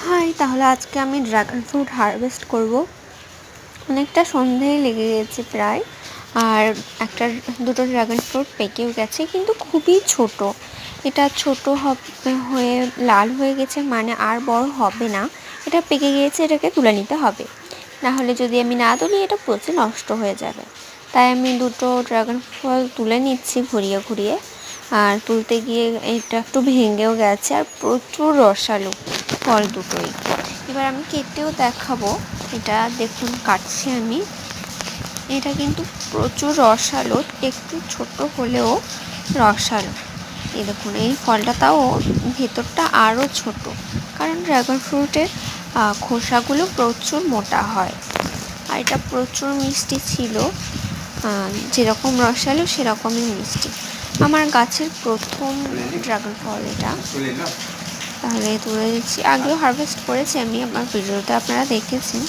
High, তাহলে আজকে আমি ড্রাগন ফ্রুট হারভেস্ট করব। অনেকটা সন্ধেই লেগে গেছে প্রায়। আর দুটো ড্রাগন ফ্রুট পেকেও গেছে, কিন্তু খুবই ছোট। এটা ছোট হয়ে লাল হয়ে গেছে, মানে আর বড় হবে না। এটা পেকে গিয়েছে, এটাকে তুলে নিতে হবে, না হলে যদি আমি না তুলি এটা পচে নষ্ট হয়ে যাবে। তাই আমি দুটো ড্রাগন ফল তুলে নিচ্ছি ঘুরিয়ে ঘুরিয়ে। আর তুলতে গিয়ে এটা একটু ভেঙেও গেছে, আর প্রচুর রসালো ফল দুটোই। এবার আমি কেটেও দেখাবো। এটা দেখুন, কাটছি আমি। এটা কিন্তু প্রচুর রসালো, একটু ছোট হলেও রসালো। এই দেখুন, এই ফলটা তাও ভেতরটা আরও ছোট, কারণ ড্রাগন ফ্রুটের খোসাগুলো প্রচুর মোটা হয়। আর এটা প্রচুর মিষ্টি ছিল, যেরকম রসালো সেরকমই মিষ্টি। আমার গাছের প্রথম ড্রাগন ফল এটা। তাহলে তুলে দিচ্ছি। আগেও হারভেস্ট করেছি আমি, আমার ভিডিওতে আপনারা দেখেছেন।